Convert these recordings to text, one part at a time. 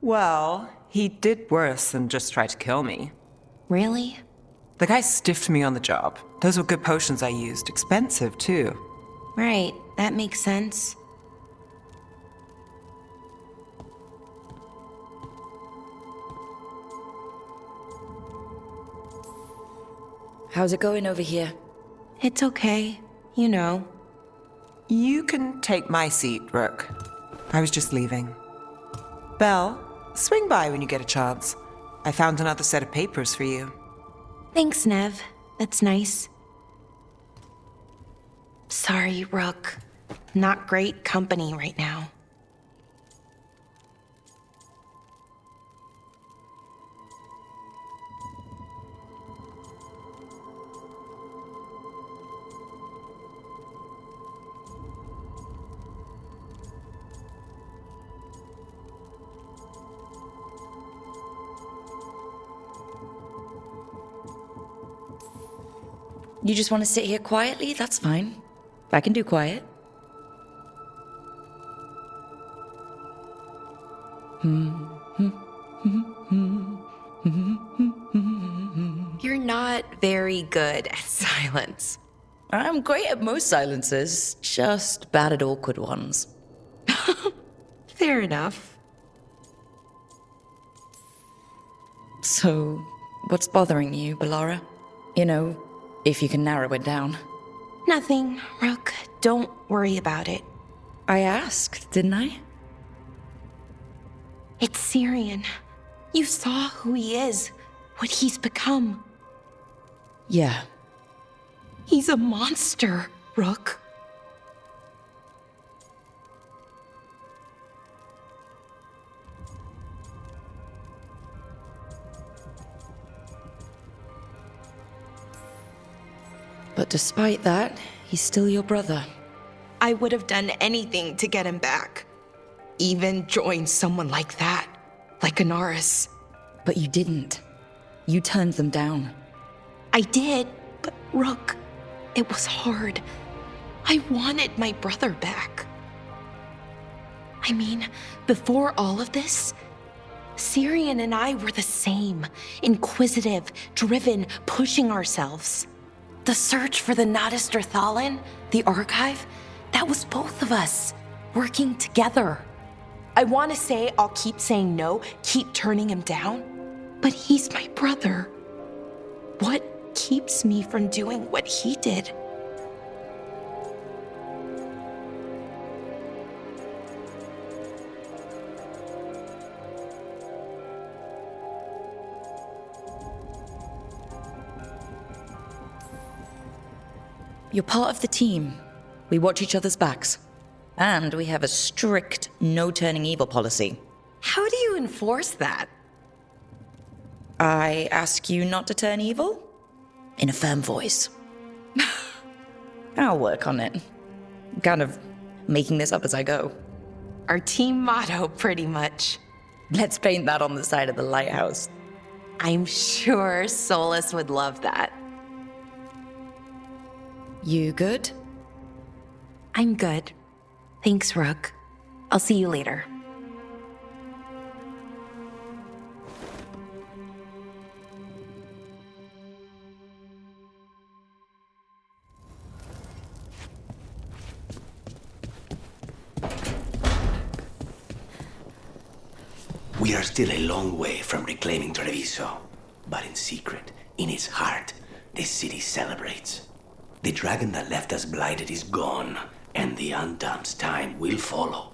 Well, he did worse than just try to kill me. Really? The guy stiffed me on the job. Those were good potions I used. Expensive, too. Right, that makes sense. How's it going over here? It's okay. You know. You can take my seat, Rook. I was just leaving. Belle, swing by when you get a chance. I found another set of papers for you. Thanks, Nev. That's nice. Sorry, Rook. Not great company right now. You just want to sit here quietly? That's fine. I can do quiet. You're not very good at silence. I'm great at most silences, just bad at awkward ones. Fair enough. So, what's bothering you, Bellara? You know, if you can narrow it down. Nothing, Rook. Don't worry about it. I asked, didn't I? It's Syrian. You saw who he is, what he's become. Yeah. He's a monster, Rook. But despite that, he's still your brother. I would have done anything to get him back. Even join someone like that, like Anaris. But you didn't. You turned them down. I did, but Rook, it was hard. I wanted my brother back. I mean, before all of this, Syrian and I were the same. Inquisitive, driven, pushing ourselves. The search for the Nadister Thalin, the archive, that was both of us, working together. I want to say I'll keep saying no, keep turning him down, but he's my brother. What keeps me from doing what he did? You're part of the team. We watch each other's backs. And we have a strict no turning evil policy. How do you enforce that? I ask you not to turn evil? In a firm voice. I'll work on it. Kind of making this up as I go. Our team motto, pretty much. Let's paint that on the side of the lighthouse. I'm sure Solus would love that. You good? I'm good. Thanks, Rook. I'll see you later. We are still a long way from reclaiming Treviso, but in secret, in its heart, the city celebrates. The dragon that left us blighted is gone, and the Undamp's time will follow.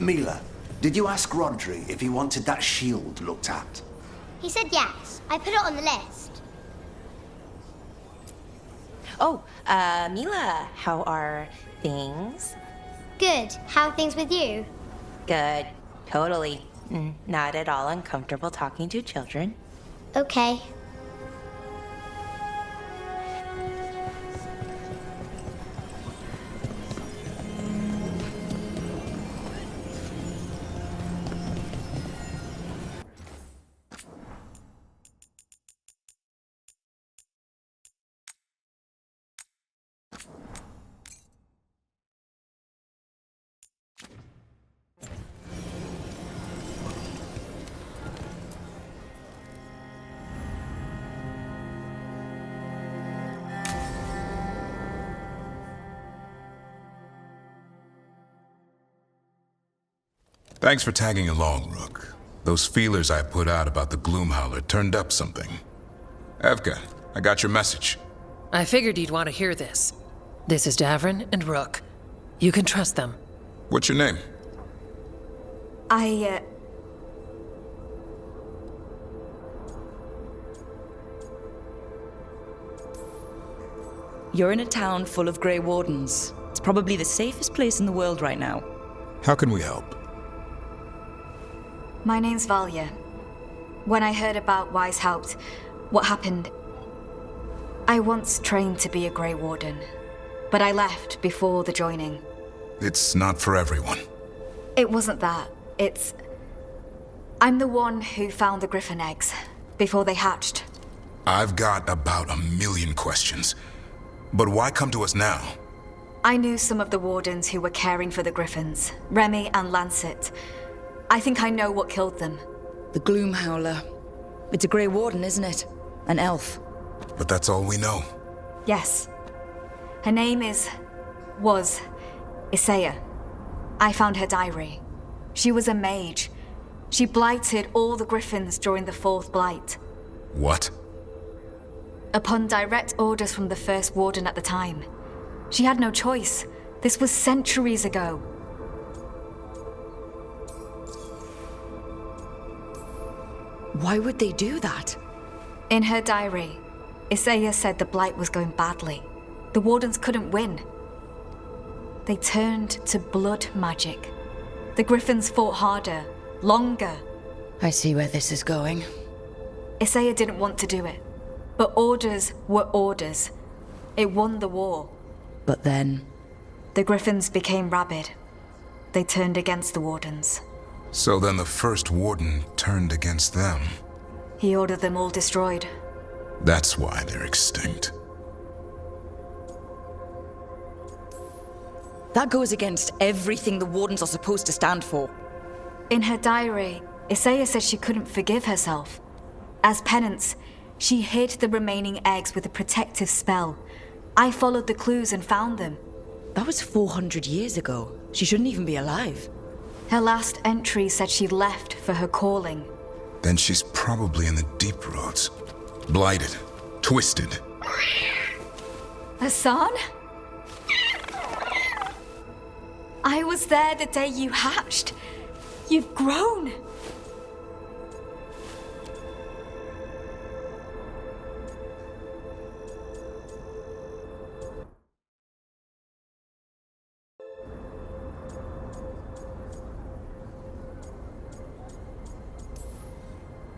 Mila, did you ask Rodri if he wanted that shield looked at? He said yes. I put it on the list. Oh, Mila, how are things? Good. How are things with you? Good. Totally. Not at all uncomfortable talking to children. Okay. Thanks for tagging along, Rook. Those feelers I put out about the Gloomhowler turned up something. Evka, I got your message. I figured you'd want to hear this. This is Davrin and Rook. You can trust them. What's your name? You're in a town full of Grey Wardens. It's probably the safest place in the world right now. How can we help? My name's Valia. When I heard about Weishaupt, what happened, I once trained to be a Grey Warden, but I left before the joining. It's not for everyone. It wasn't that. I'm the one who found the Griffin eggs before they hatched. I've got about 1,000,000 questions. But why come to us now? I knew some of the Wardens who were caring for the Griffins, Remy and Lancet. I think I know what killed them. The Gloomhowler. It's a Grey Warden, isn't it? An elf. But that's all we know. Yes. Her name was Isaiah. I found her diary. She was a mage. She blighted all the Griffins during the Fourth Blight. What? Upon direct orders from the First Warden at the time. She had no choice. This was centuries ago. Why would they do that? In her diary, Isaiah said the Blight was going badly. The Wardens couldn't win. They turned to blood magic. The Griffins fought harder, longer. I see where this is going. Isaiah didn't want to do it. But orders were orders. It won the war. But then... The Griffins became rabid. They turned against the Wardens. So then the First Warden turned against them. He ordered them all destroyed. That's why they're extinct. That goes against everything the Wardens are supposed to stand for. In her diary, Isaiah says she couldn't forgive herself. As penance, she hid the remaining eggs with a protective spell. I followed the clues and found them. That was 400 years ago. She shouldn't even be alive. Her last entry said she left for her calling. Then she's probably in the deep roads. Blighted. Twisted. Hassan? I was there the day you hatched. You've grown.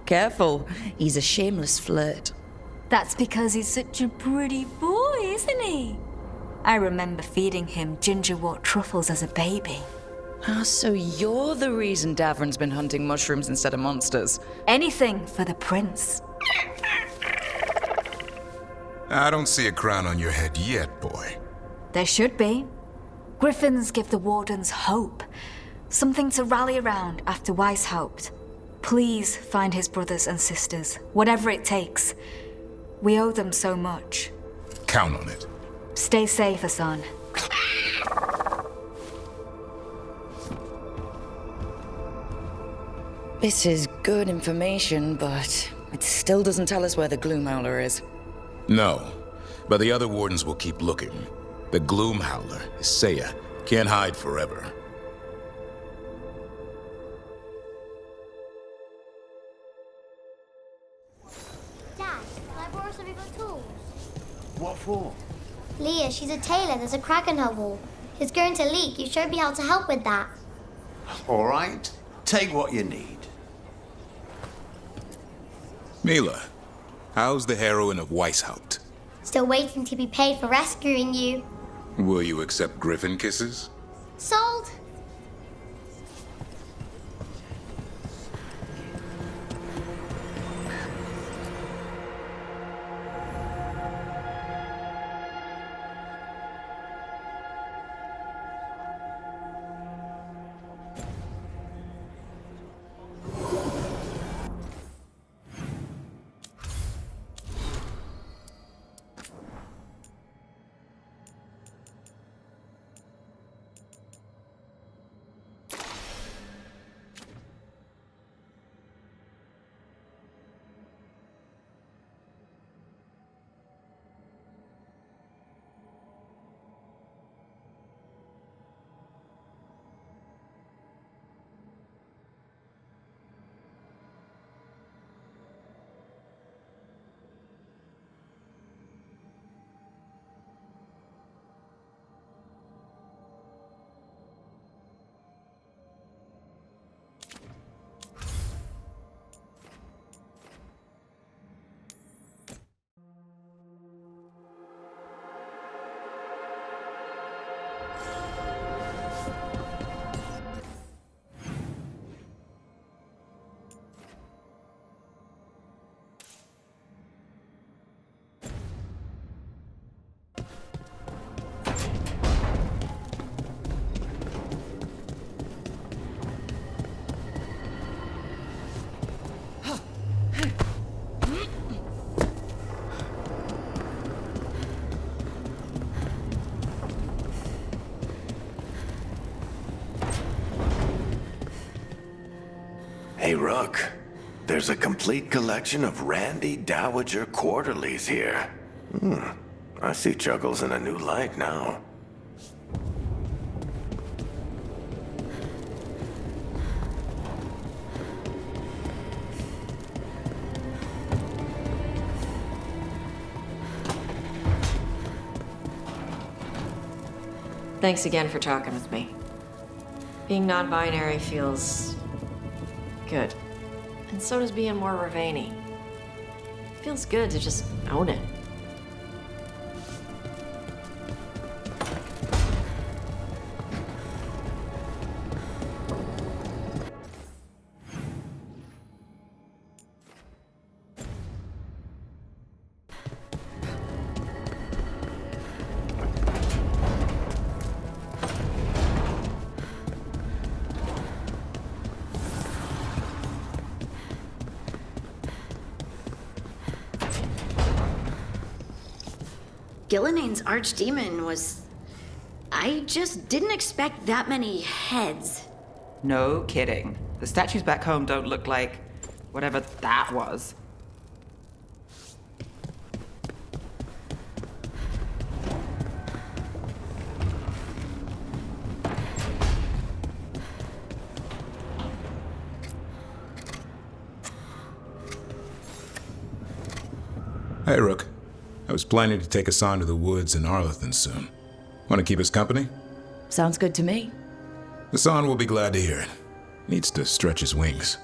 Careful, he's a shameless flirt. That's because he's such a pretty boy, isn't he? I remember feeding him gingerwort truffles as a baby. Ah, so you're the reason Davrin's been hunting mushrooms instead of monsters. Anything for the prince. I don't see a crown on your head yet, boy. There should be. Griffins give the Wardens hope. Something to rally around after Weishaupt. Please find his brothers and sisters, whatever it takes. We owe them so much. Count on it. Stay safe, Hassan. This is good information, but it still doesn't tell us where the Gloomhowler is. No, but the other Wardens will keep looking. The Gloomhowler, Isaiah, can't hide forever. What for? Leah, she's a tailor. There's a crack in her wall. It's going to leak. You showed me how to help with that. All right. Take what you need. Mila, how's the heroine of Weishaupt? Still waiting to be paid for rescuing you. Will you accept griffin kisses? Sold. Hey, Rook. There's a complete collection of Randy Dowager quarterlies here. I see Chuckles in a new light now. Thanks again for talking with me. Being non-binary feels good. And so does being more Ravani. Feels good to just own it. Gilline's archdemon was... I just didn't expect that many heads. No kidding. The statues back home don't look like whatever that was. Hey, Rook. I was planning to take Hassan to the woods in Arlington soon. Want to keep us company? Sounds good to me. Hassan will be glad to hear it. Needs to stretch his wings.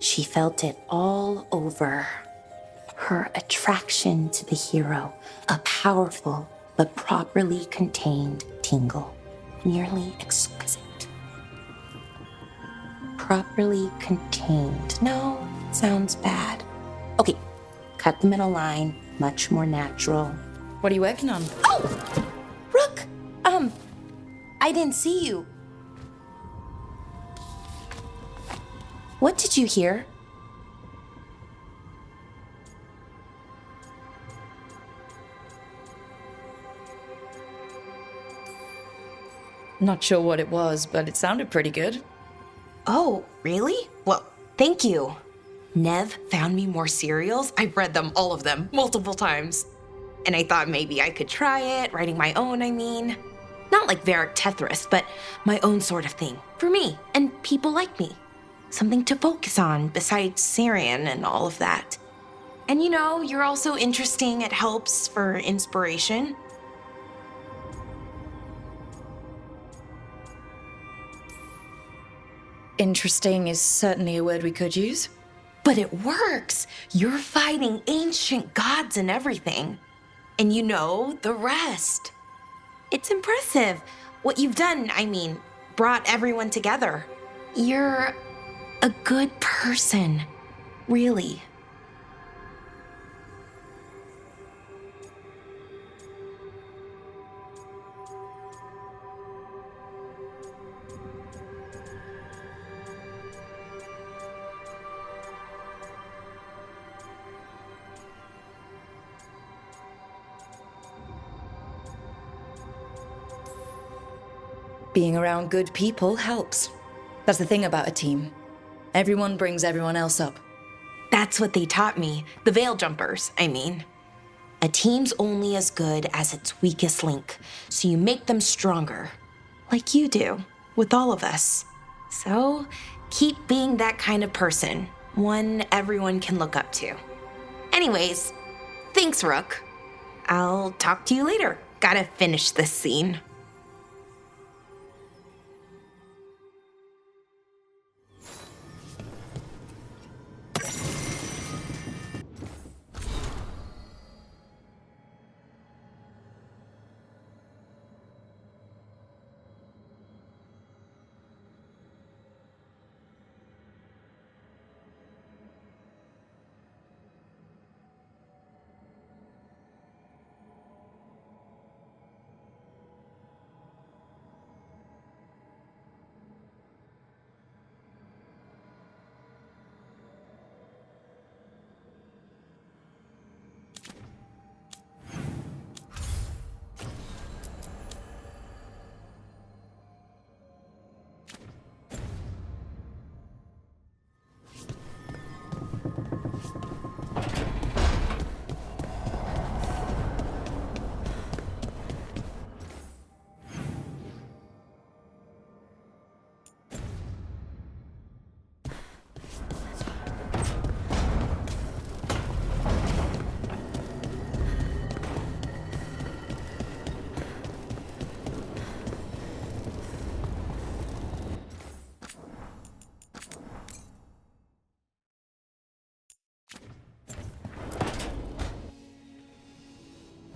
She felt it all over. Her attraction to the hero, a powerful but properly contained tingle, nearly exquisite. Properly contained. No, sounds bad. Okay, cut the middle line, much more natural. What are you working on? Oh! Rook! I didn't see you. What did you hear? Not sure what it was, but it sounded pretty good. Oh, really? Well, thank you. Nev found me more cereals. I've read them, all of them, multiple times. And I thought maybe I could try it, writing my own, I mean. Not like Varric Tethris, but my own sort of thing. For me, and people like me. Something to focus on besides Syrian and all of that. And you know, you're also interesting. It helps for inspiration. Interesting is certainly a word we could use. But it works. You're fighting ancient gods and everything. And you know the rest. It's impressive. What you've done, I mean, brought everyone together. You're a good person. Really. Being around good people helps. That's the thing about a team. Everyone brings everyone else up. That's what they taught me. The Veil Jumpers, I mean. A team's only as good as its weakest link, so you make them stronger. Like you do, with all of us. So, keep being that kind of person. One everyone can look up to. Anyways, thanks, Rook. I'll talk to you later. Gotta finish this scene.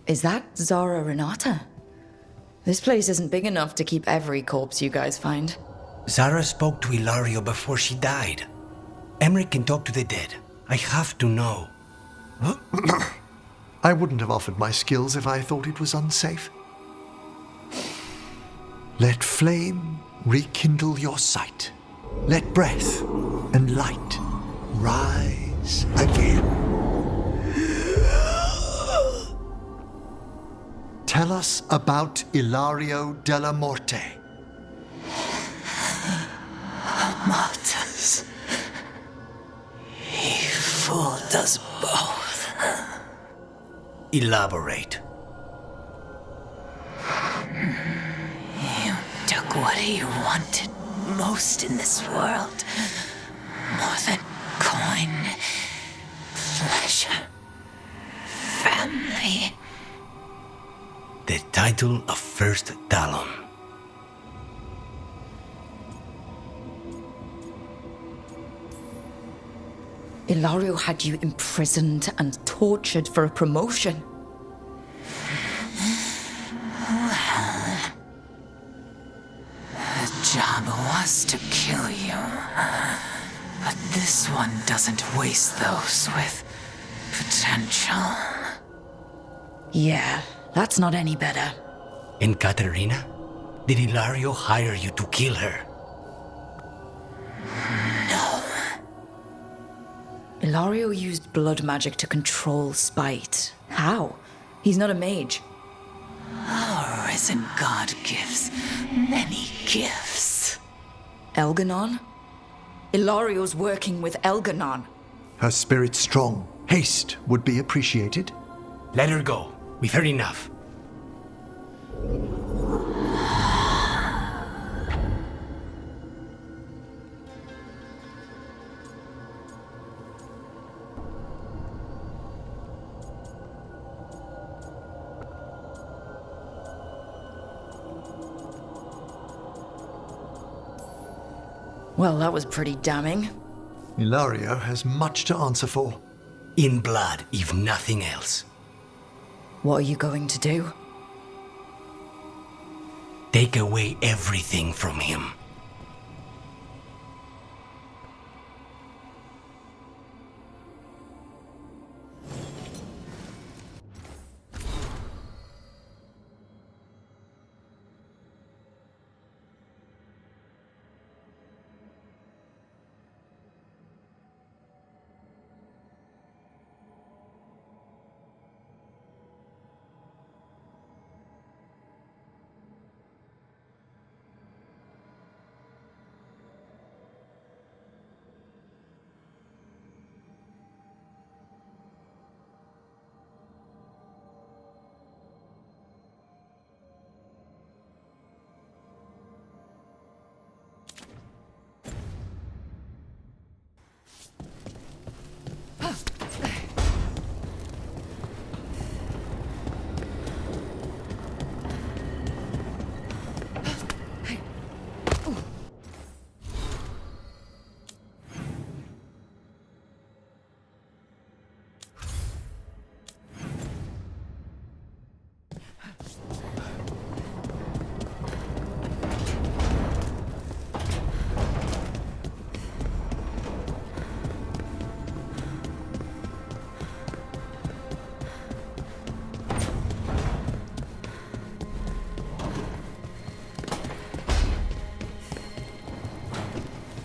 Is that Zara Renata? This place isn't big enough to keep every corpse you guys find. Zara spoke to Ilario before she died. Emmerich can talk to the dead. I have to know. I wouldn't have offered my skills if I thought it was unsafe. Let flame rekindle your sight. Let breath and light rise again. Tell us about Ilario della Morte. Martyrs. He fooled us both. Elaborate. You took what he wanted most in this world. More than coin, pleasure, family. The title of First Talon. Ilario had you imprisoned and tortured for a promotion. Well, the job was to kill you. But this one doesn't waste those with potential. Yeah, that's not any better. And Katerina? Did Ilario hire you to kill her? No. Ilario used blood magic to control spite. How? He's not a mage. Our risen god gives many gifts. Elganon? Ilario's working with Elganon. Her spirit strong. Haste would be appreciated. Let her go. We've heard enough. Well, that was pretty damning. Ilario has much to answer for. In blood, if nothing else. What are you going to do? Take away everything from him.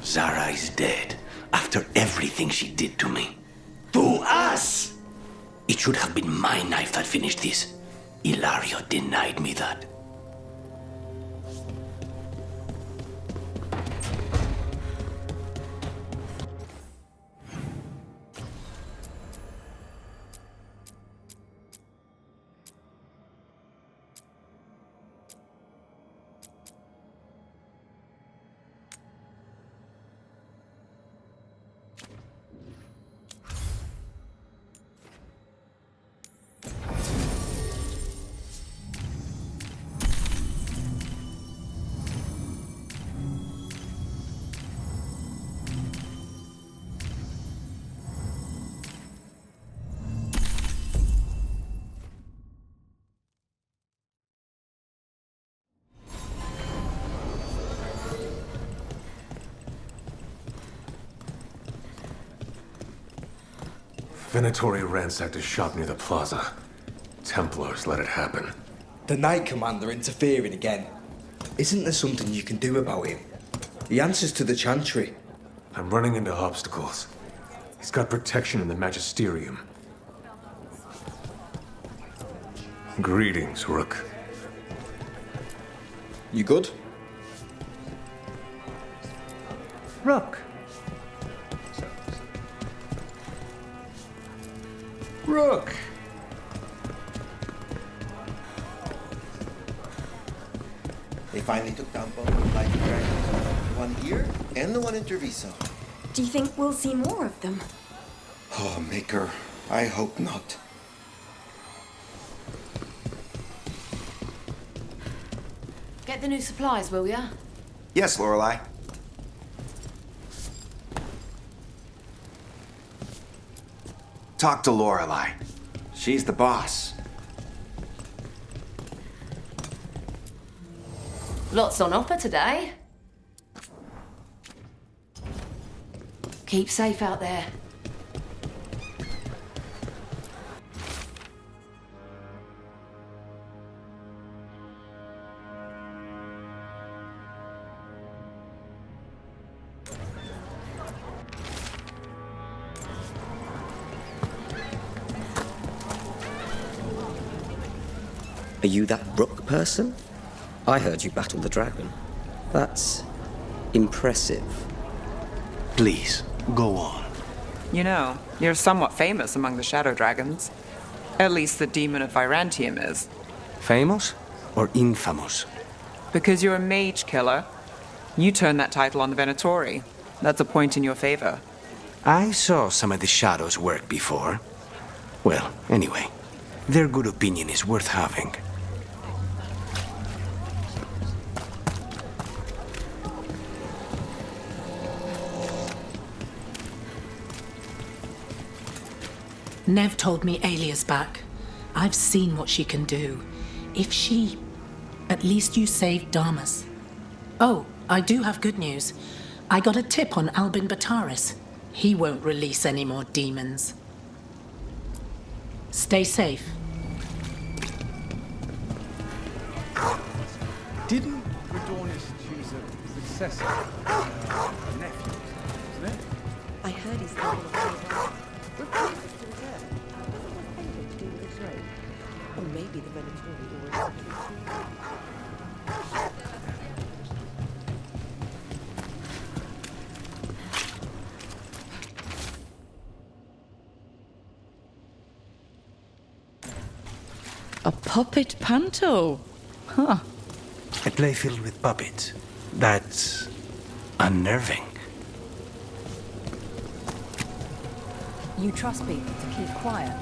Zara is dead after everything she did to me. To us! It should have been my knife that finished this. Ilario denied me that. Venatori ransacked a shop near the plaza. Templars let it happen. The Knight Commander interfering again. Isn't there something you can do about him? He answers to the Chantry. I'm running into obstacles. He's got protection in the Magisterium. Greetings, Rook. You good? Rook. Rook! They finally took down both the Light Dragons. The one here and the one in Treviso. Do you think we'll see more of them? Oh, Maker, I hope not. Get the new supplies, will ya? Yes, Lorelei. Talk to Lorelei. She's the boss. Lots on offer today. Keep safe out there. Are you that Rook person? I heard you battled the dragon. That's impressive. Please, go on. You know, you're somewhat famous among the Shadow Dragons. At least the Demon of Virantium is. Famous or infamous? Because you're a mage killer. You turned that title on the Venatori. That's a point in your favor. I saw some of the Shadows work before. Well, anyway, their good opinion is worth having. Nev told me Alia's back. I've seen what she can do. If she... At least you saved Damas. Oh, I do have good news. I got a tip on Albin Bataris. He won't release any more demons. Stay safe. Didn't Radornis choose a successor? A nephew, isn't it? I heard he's thinking of or maybe the Venatori already. A puppet panto? Huh. A play filled with puppets. That's unnerving. You trust people to keep quiet?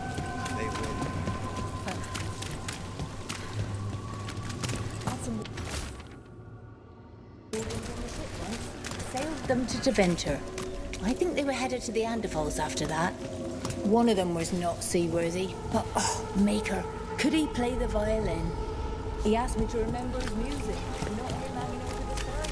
Sailed them to Deventer. I think they were headed to the Andevals after that. One of them was not seaworthy, but Maker, could he play the violin? He asked me to remember his music, not him hanging over the side.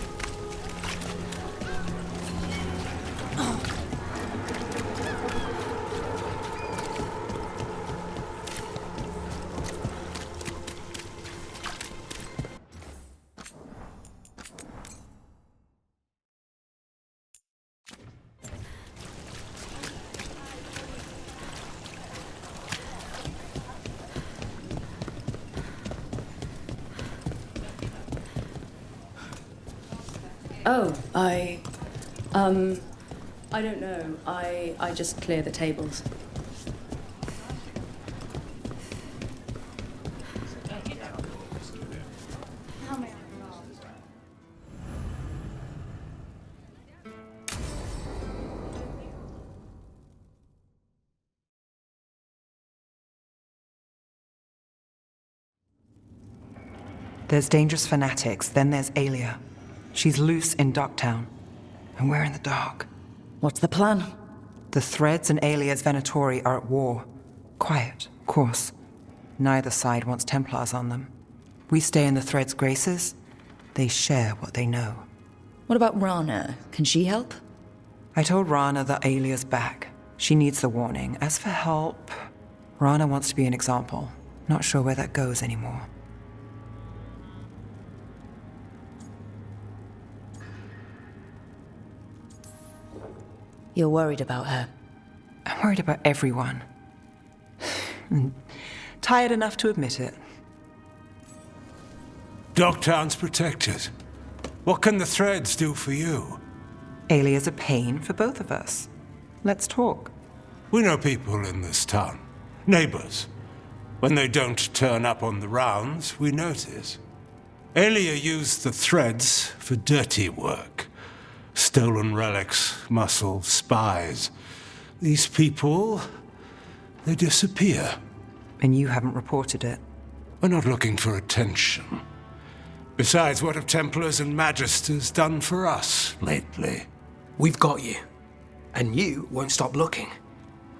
Oh, I don't know. I just clear the tables. There's dangerous fanatics, then there's Alia. She's loose in Docktown, and we're in the dark. What's the plan? The Threads and Alia's Venatori are at war. Quiet, of course. Neither side wants Templars on them. We stay in the Threads' graces. They share what they know. What about Rana? Can she help? I told Rana that Alia's back. She needs the warning. As for help, Rana wants to be an example. Not sure where that goes anymore. You're worried about her. I'm worried about everyone. Tired enough to admit it. Docktown's protected. What can the Threads do for you? Alia's a pain for both of us. Let's talk. We know people in this town. Neighbors. When they don't turn up on the rounds, we notice. Alia used the Threads for dirty work. Stolen relics, muscle, spies. These people, they disappear. And you haven't reported it? We're not looking for attention. Besides, what have Templars and Magisters done for us lately? We've got you. And you won't stop looking.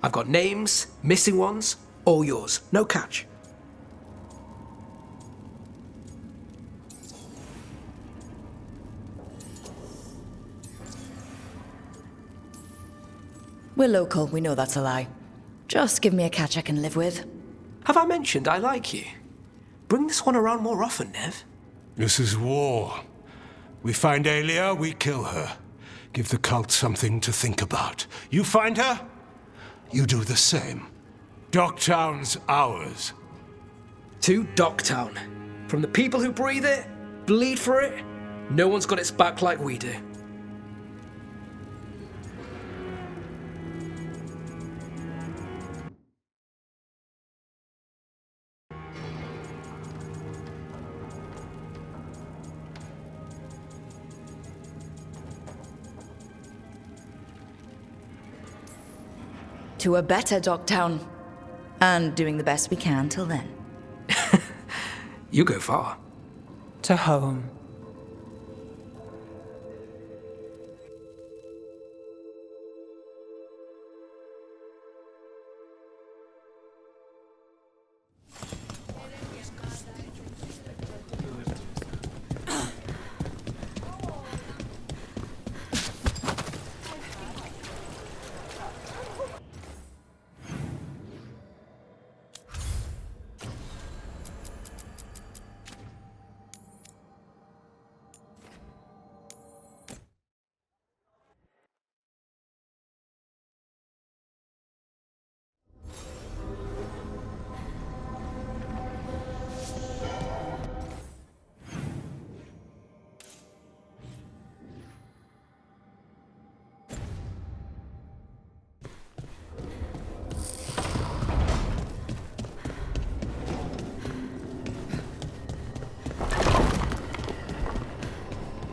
I've got names, missing ones, all yours. No catch. We're local, we know that's a lie. Just give me a catch I can live with. Have I mentioned I like you? Bring this one around more often, Nev. This is war. We find Alia, we kill her. Give the cult something to think about. You find her, you do the same. Docktown's ours. To Docktown. From the people who breathe it, bleed for it, no one's got its back like we do. To a better Dogtown. And doing the best we can till then. You go far. To home.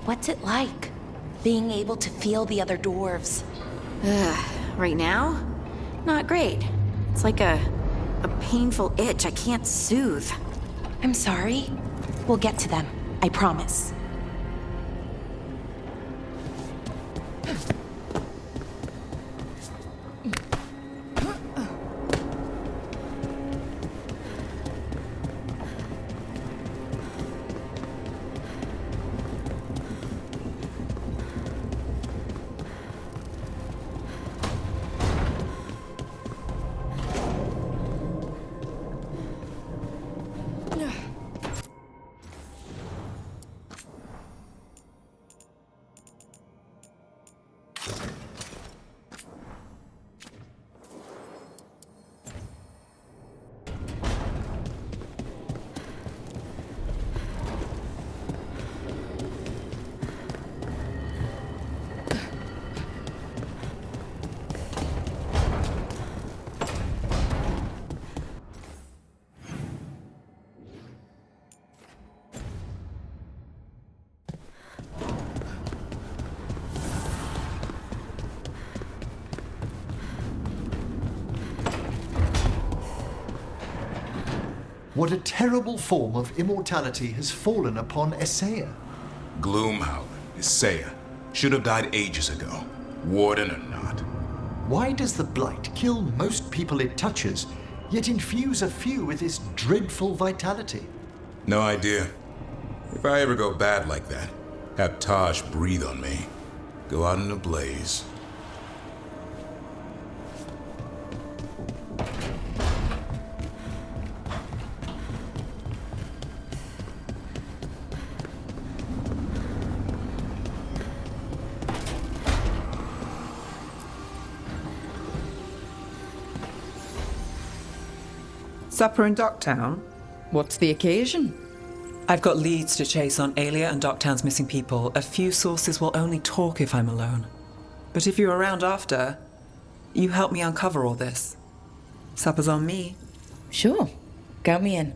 What's it like, being able to feel the other dwarves? Right now? Not great. It's like a painful itch I can't soothe. I'm sorry. We'll get to them, I promise. What a terrible form of immortality has fallen upon Essaya. Gloomhowler, Essaya. Should have died ages ago. Warden or not. Why does the Blight kill most people it touches, yet infuse a few with this dreadful vitality? No idea. If I ever go bad like that, have Taj breathe on me. Go out in a blaze. Supper in Docktown? What's the occasion? I've got leads to chase on Aelia and Docktown's missing people. A few sources will only talk if I'm alone. But if you're around after, you help me uncover all this. Supper's on me. Sure. Count me in.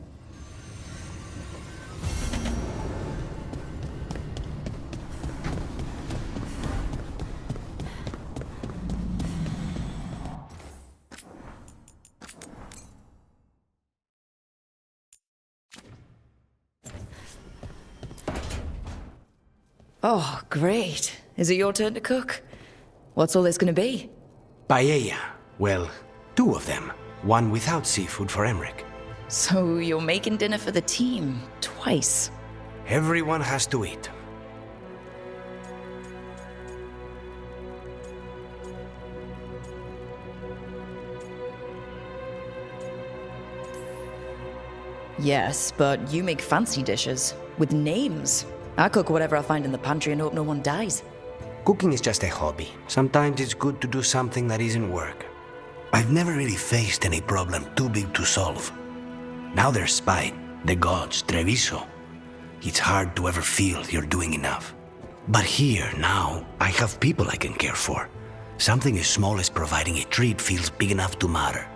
Oh, great. Is it your turn to cook? What's all this gonna be? Paella. Well, 2 of them. One without seafood for Emmerich. So you're making dinner for the team twice. Everyone has to eat. Yes, but you make fancy dishes with names. I cook whatever I find in the pantry and hope no one dies. Cooking is just a hobby. Sometimes it's good to do something that isn't work. I've never really faced any problem too big to solve. Now there's Spite, the gods, Treviso. it's hard to ever feel you're doing enough. But here, now, I have people I can care for. Something as small as providing a treat feels big enough to matter.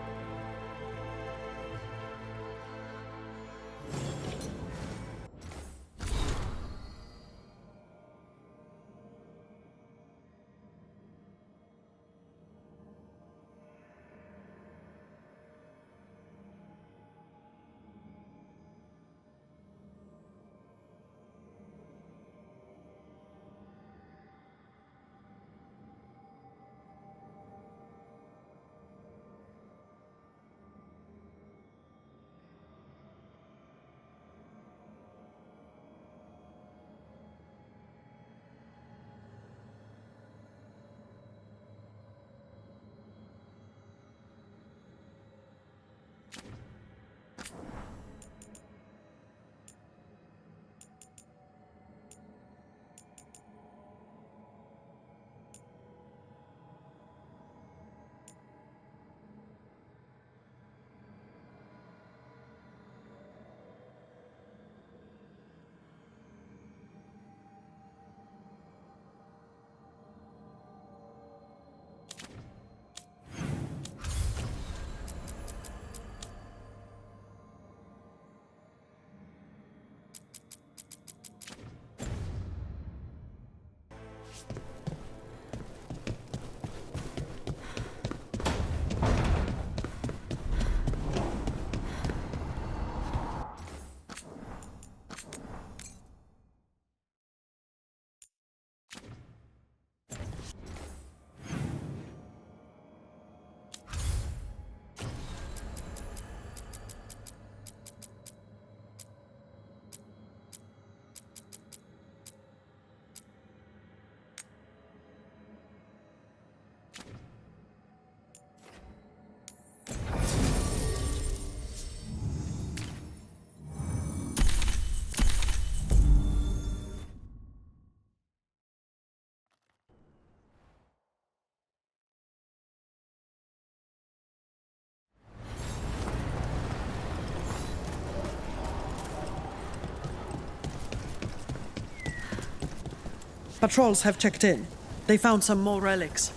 Patrols have checked in. They found some more relics.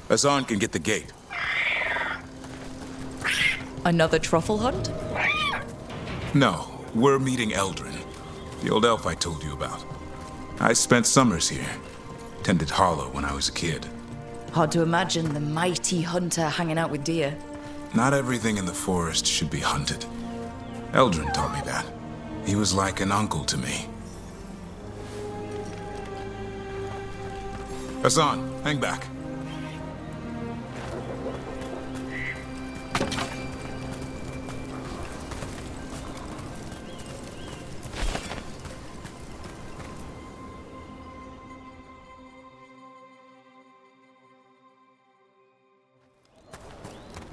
Hassan can get the gate. Another truffle hunt? No, we're meeting Eldrin, the old elf I told you about. I spent summers here. Tended Hollow when I was a kid. Hard to imagine the mighty hunter hanging out with deer. Not everything in the forest should be hunted. Eldrin taught me that. He was like an uncle to me. Hassan, hang back.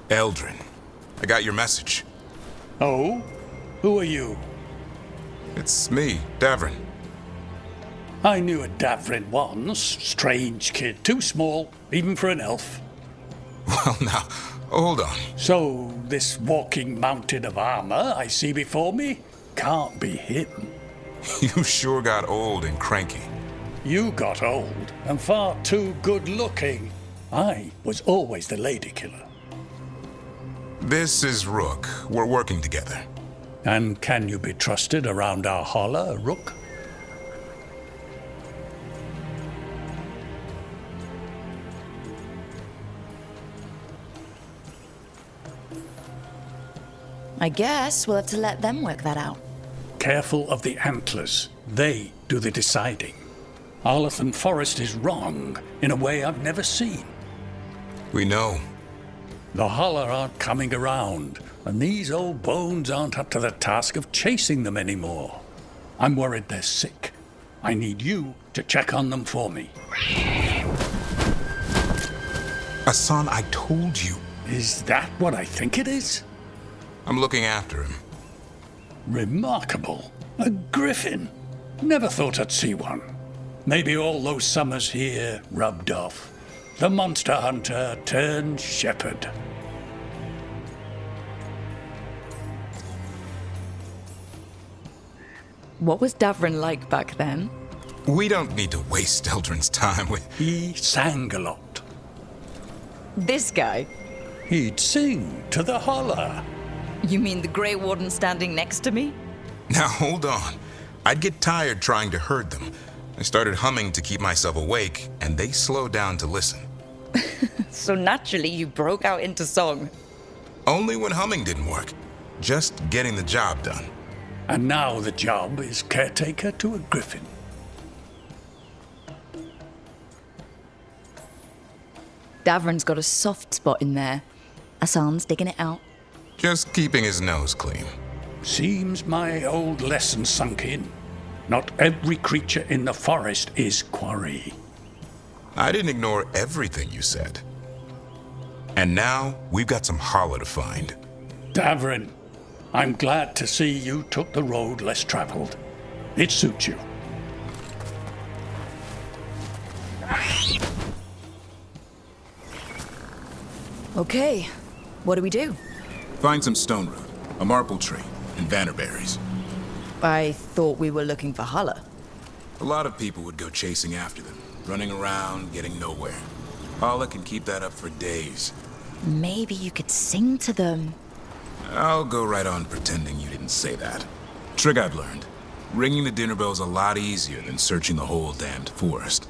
Eldrin, I got your message. Oh? Who are you? It's me, Davrin. I knew a Davrin once. Strange kid. Too small, even for an elf. Well, now, hold on. So, this walking mountain of armor I see before me can't be him. You sure got old and cranky. You got old and far too good looking. I was always the lady killer. This is Rook. We're working together. And can you be trusted around our holler, Rook? I guess we'll have to let them work that out. Careful of the antlers. They do the deciding. Arlathan Forest is wrong in a way I've never seen. We know. The holler aren't coming around, and these old bones aren't up to the task of chasing them anymore. I'm worried they're sick. I need you to check on them for me. Hassan, I told you. Is that what I think it is? I'm looking after him. Remarkable. A griffin. Never thought I'd see one. Maybe all those summers here rubbed off. The monster hunter turned shepherd. What was Davrin like back then? We don't need to waste Eldrin's time with... He sang a lot. This guy? He'd sing to the holler. You mean the Grey Warden standing next to me? Now, hold on. I'd get tired trying to herd them. I started humming to keep myself awake, and they slowed down to listen. So naturally, you broke out into song. Only when humming didn't work. Just getting the job done. And now the job is caretaker to a griffin. Davrin's got a soft spot in there. Hassan's digging it out. Just keeping his nose clean. Seems my old lesson sunk in. Not every creature in the forest is quarry. I didn't ignore everything you said. And now, we've got some holler to find. Davrin, I'm glad to see you took the road less traveled. It suits you. Okay, what do we do? Find some stone root, a marple tree, and vannerberries. I thought we were looking for holler. A lot of people would go chasing after them, running around, getting nowhere. Holler can keep that up for days. Maybe you could sing to them. I'll go right on pretending you didn't say that. Trick I've learned. Ringing the dinner bell's a lot easier than searching the whole damned forest.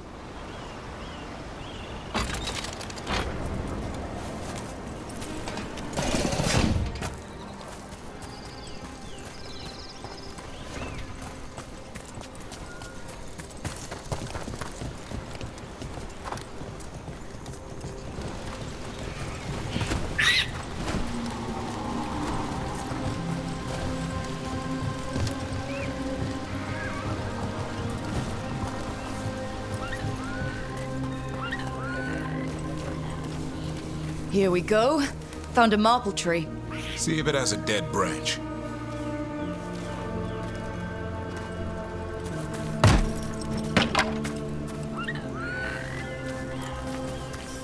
Here we go. Found a marple tree. See if it has a dead branch.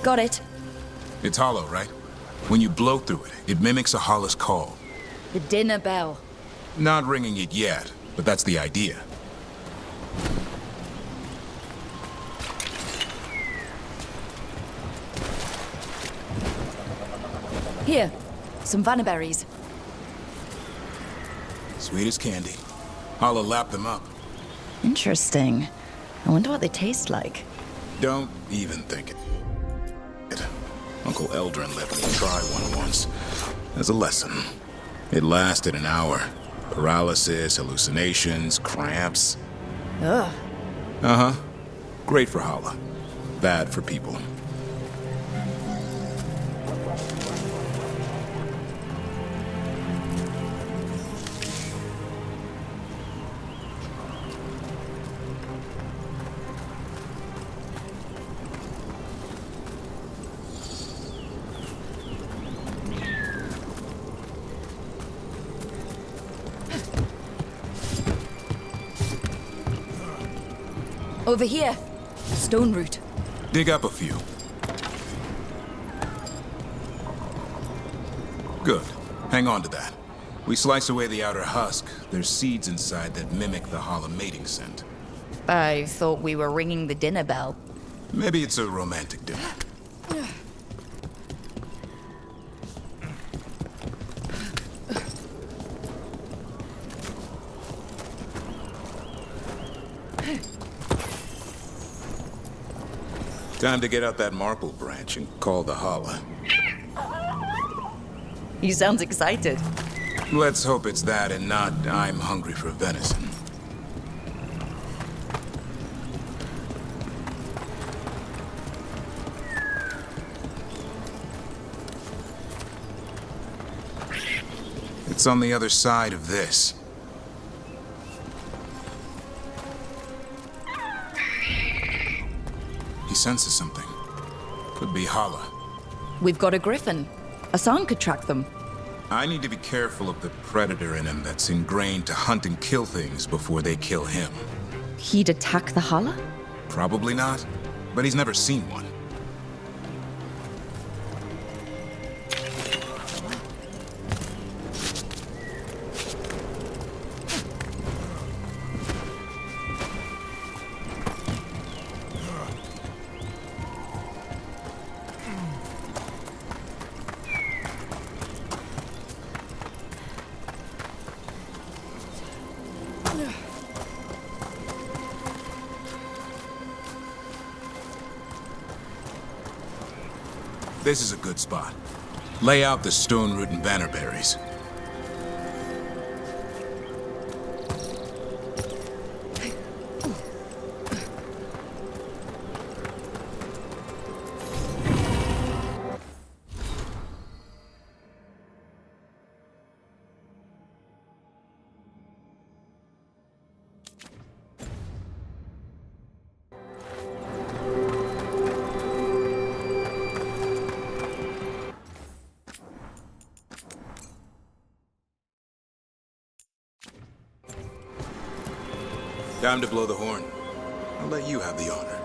Got it. It's hollow, right? When you blow through it, it mimics a holler's call. The dinner bell. Not ringing it yet, but that's the idea. Here, some vannerberries. Sweet as candy. Holler lapped them up. Interesting. I wonder what they taste like. Don't even think it. Uncle Eldrin let me try one once. As a lesson. It lasted an hour. Paralysis, hallucinations, cramps. Ugh. Uh-huh. Great for Holler. Bad for people. Over here. Stone root. Dig up a few. Good. Hang on to that. We slice away the outer husk. There's seeds inside that mimic the Hala mating scent. I thought we were ringing the dinner bell. Maybe it's a romantic dinner. Time to get out that marple branch and call the Hala. He sounds excited. Let's hope it's that and not I'm hungry for venison. It's on the other side of this. He senses something. Could be Hala. We've got a griffin. Hassan could track them. I need to be careful of the predator in him that's ingrained to hunt and kill things before they kill him. He'd attack the Hala? Probably not, but he's never seen one. This is a good spot. Lay out the stone root and bannerberries. Time to blow the horn. I'll let you have the honor.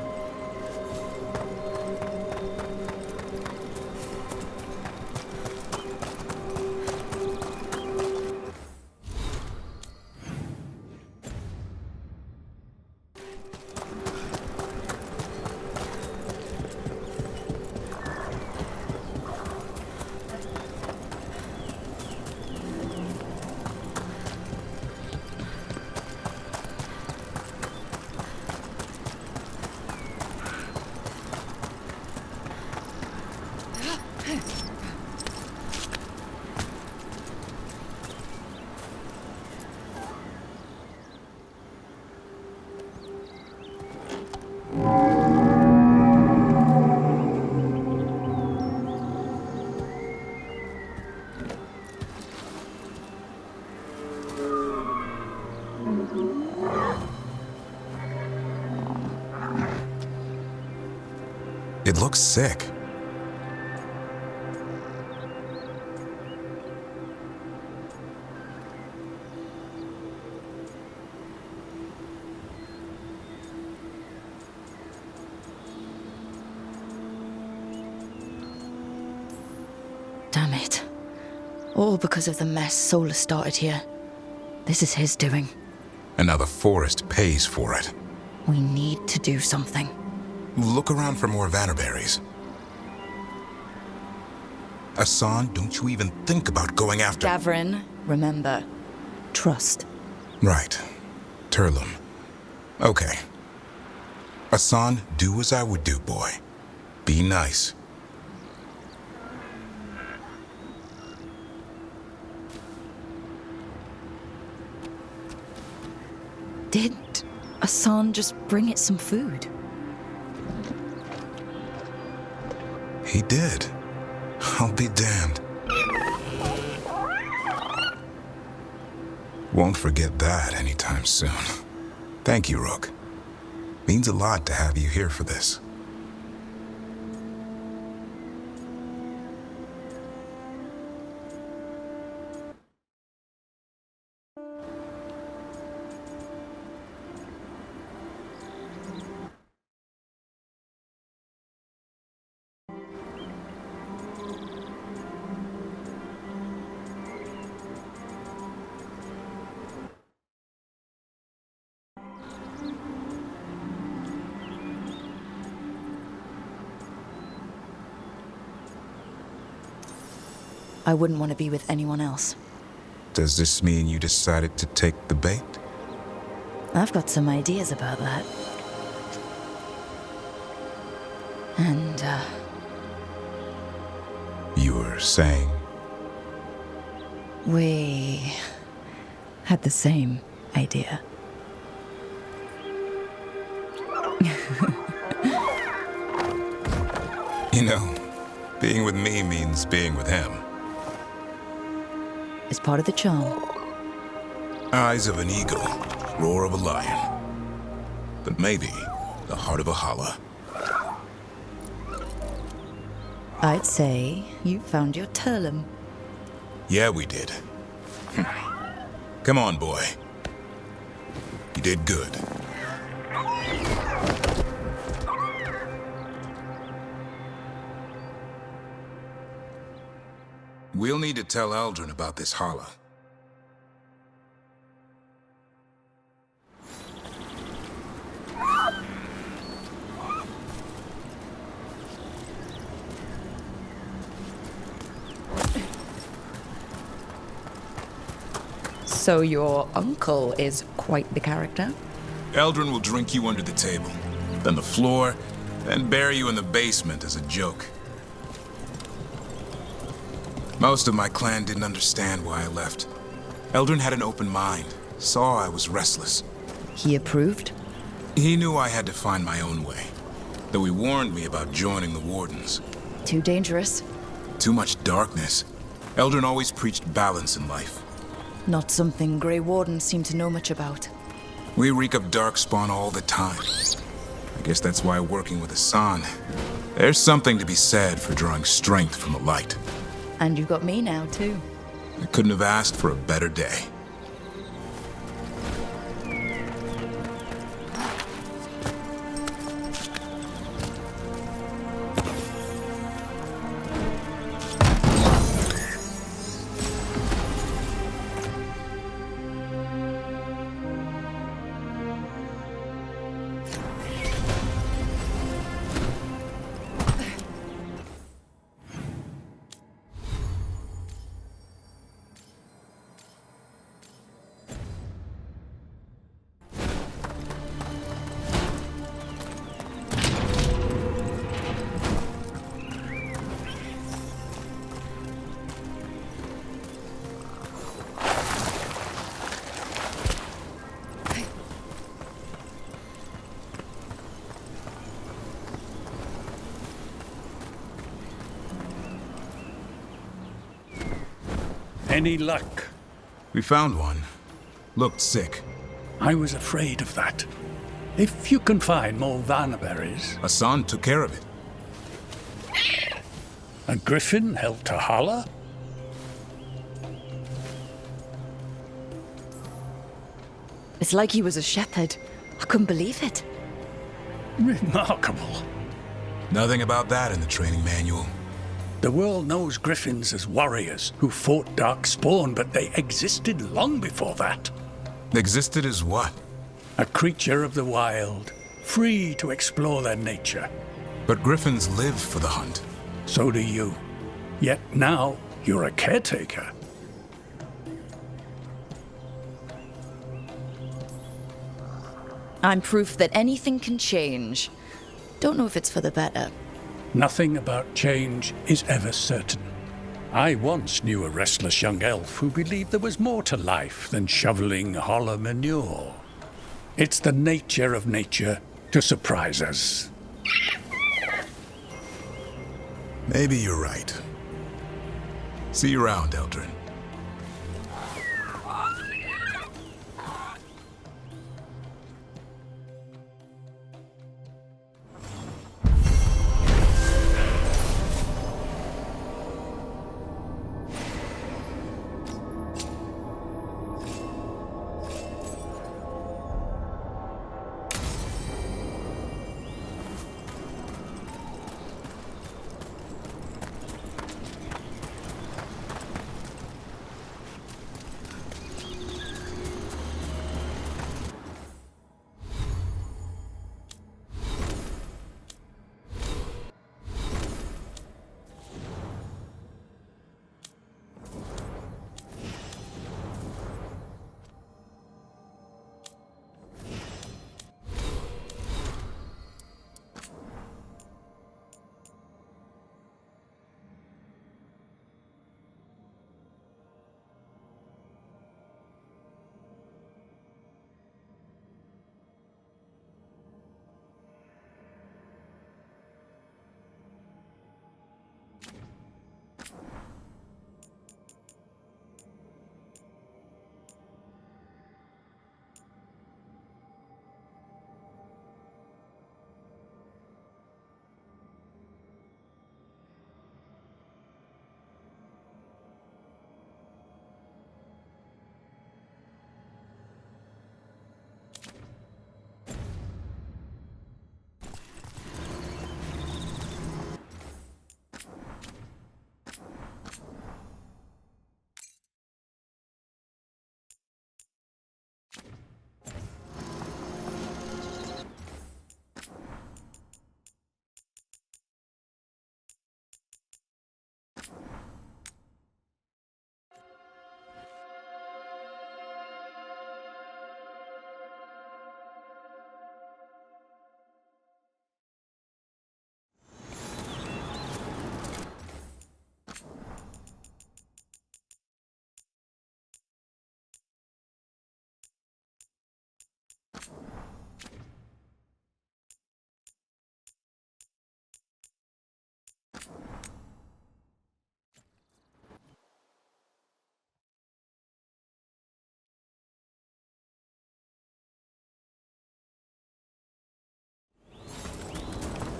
It looks sick. Damn it. All because of the mess Solus started here. This is his doing. And now the forest pays for it. We need to do something. Look around for more vannerberries. Hassan, don't you even think about going after... Gavrin, remember, trust. Right. Turlum. Okay. Hassan, do as I would do, boy. Be nice. Did Hassan just bring it some food? He did. I'll be damned. Won't forget that anytime soon. Thank you, Rook. Means a lot to have you here for this. I wouldn't want to be with anyone else. Does this mean you decided to take the bait? I've got some ideas about that. And, You were saying? we had the same idea. You know, being with me means being with him. It's part of the charm. Eyes of an eagle, roar of a lion. But maybe the heart of a holla. I'd say you found your Turlum. Yeah, we did. Come on, boy. You did good. We'll need to tell Eldrin about this holla. So your uncle is quite the character? Eldrin will drink you under the table, then the floor, then bury you in the basement as a joke. Most of my clan didn't understand why I left. Eldrin had an open mind, saw I was restless. He approved? He knew I had to find my own way, though he warned me about joining the Wardens. Too dangerous? Too much darkness. Eldrin always preached balance in life. Not something Grey Wardens seem to know much about. We reek of darkspawn all the time. I guess that's why working with Hassan, there's something to be said for drawing strength from the light. And you got me now, too. I couldn't have asked for a better day. Any luck? We found one. Looked sick. I was afraid of that. If you can find more Vanaberries... Hassan took care of it. A griffin helped to holler? It's like he was a shepherd. I couldn't believe it. Remarkable. Nothing about that in the training manual. The world knows griffins as warriors who fought Darkspawn, but they existed long before that. Existed as what? A creature of the wild, free to explore their nature. But griffins live for the hunt. So do you. Yet now, you're a caretaker. I'm proof that anything can change. Don't know if it's for the better. Nothing about change is ever certain. I once knew a restless young elf who believed there was more to life than shoveling hollow manure. It's the nature of nature to surprise us. Maybe you're right. See you around, Eldrin.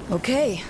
Okay,